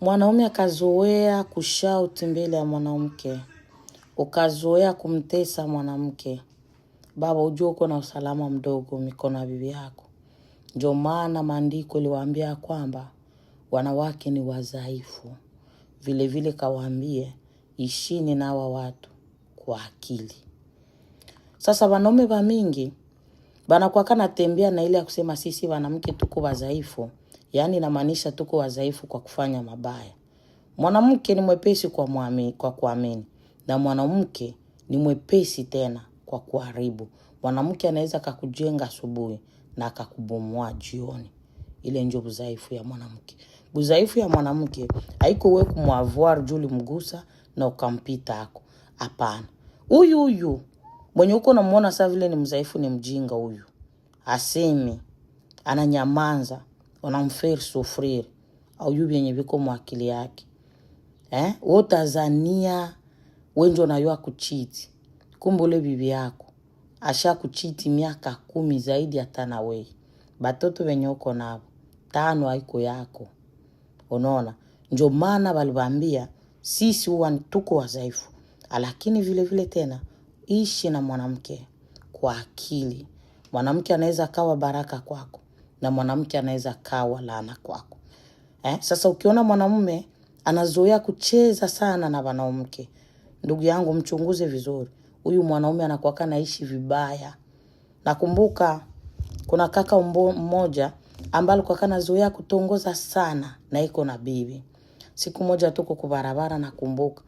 Mwanaume akazoea kushout mbele ya mwanamke, ukazoea kumtesa mwanamke, baba ujue uko na usalama mdogo mikono ya bibi yako. Ndio maana maandiko iliwaambia kwamba wanawake ni wadhaifu. Vile vile kawaambie ishini na hawa watu kwa akili. Sasa wanaume wa mingi banakuwa kana tembea na ile ya kusema sisi wanawake tuko wadhaifu, yani inamaanisha tuko wadhaifu kwa kufanya mabaya. Mwanamke ni mwepesi kwa kuamini na mwanamke ni mwepesi tena kwa kuharibu. Mwanamke anaweza kukujenga asubuhi na akakubomoa jioni. Ile ndio udhaifu ya mwanamke. Udhaifu ya mwanamke haiko wewe kumwavoir juu ulimgusa na ukampita hako. Hapana. Huyu mwenye uko unamuona sasa vile ni mdhaifu, ni mjinga huyu. Asemi, ananyamanza, unamfaire souffrir au yubi yenye viko mwakili yake. Tanzania wenjo na yua kuchiti. Kumbe ule bibi yako asha kuchiti miaka 10 zaidi hata na wewe. Batoto wenye uko nao 5 haiko yako. Unaona? Ndio maana waliwaambia sisi huwa tuko wadhaifu, lakini vile vile tena ishi na mwanamke kwa akili. Mwanamke anaweza kawa baraka kwako na mwanamke anaweza kawa laana kwako. Sasa ukiona mwanamume anazoea kucheza sana na wanawake, ndugu yangu mchunguze vizuri. Huyu mwanaume anakuwa kanaishi vibaya. Nakumbuka kuna kaka mmoja ambaye alikuwa kanazoea kutongoza sana na iko na bibi. Siku moja tuko kwa barabara nakumbuka.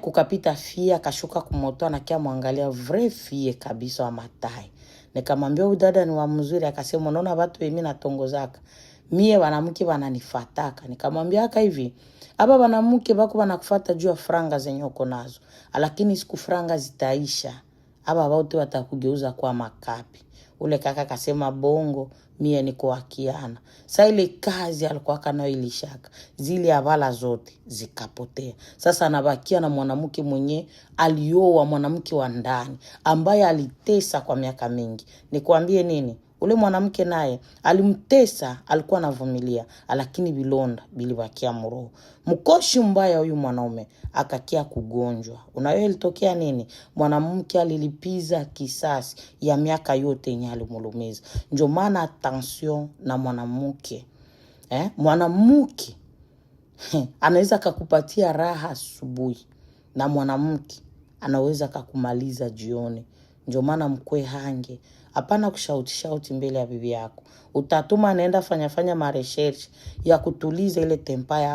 Kukapita fia kashuka kumoto na kia muangalia vrai fie kabisa wa matai. Nikamwambia huyu dada ni wa mzuri, akasema unaona watu mimi natongozaka. Mie wanamke wananifataka. Nikamwambia haka hivi, aba wanamke bako wanakufuata juu ya franga zenye uko nazo, lakini siku franga zitaisha aba wote watakugeuza kwa makapi. Ule kaka akasema bongo, mie niko akiana. Sasa ile kazi alikuwa kana ilishaka, zile avala zote zikapotea. Sasa anabakia na mwanamke mwenye alioa, mwanamke wa ndani ambaye alitesa kwa miaka mingi. Nikwambie nini? Ule mwanamke naye alimtesa, alikuwa anavumilia, lakini bilonda bilibakia mroho. Mkoshi mbaya huyu mwanaume akakia kugonjwa. Unayo ilitokea nini? Mwanamke alilipiza kisasi ya miaka yote yenye alimulumiza. Ndio maana attention na mwanamke. Mwanamke anaweza kukupatia raha asubuhi na mwanamke anaweza kukumaliza jioni. Ndio maana mkwe hange. Hapana kushauti mbele ya bibi yako. Utatuma anaenda fanya ma research ya kutuliza ile tempa yako.